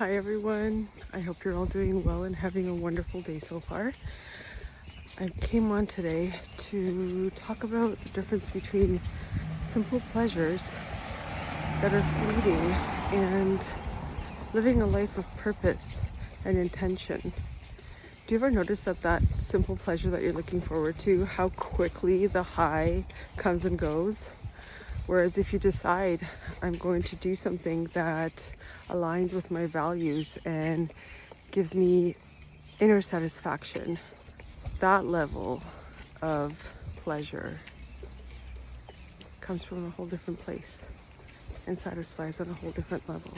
Hi everyone, I hope you're all doing well and having a wonderful day so far. I came on today to talk about the difference between simple pleasures that are fleeting and living a life of purpose and intention. Do you ever notice that simple pleasure that you're looking forward to, how quickly the high comes and goes? Whereas if you decide, I'm going to do something that aligns with my values and gives me inner satisfaction, that level of pleasure comes from a whole different place and satisfies on a whole different level.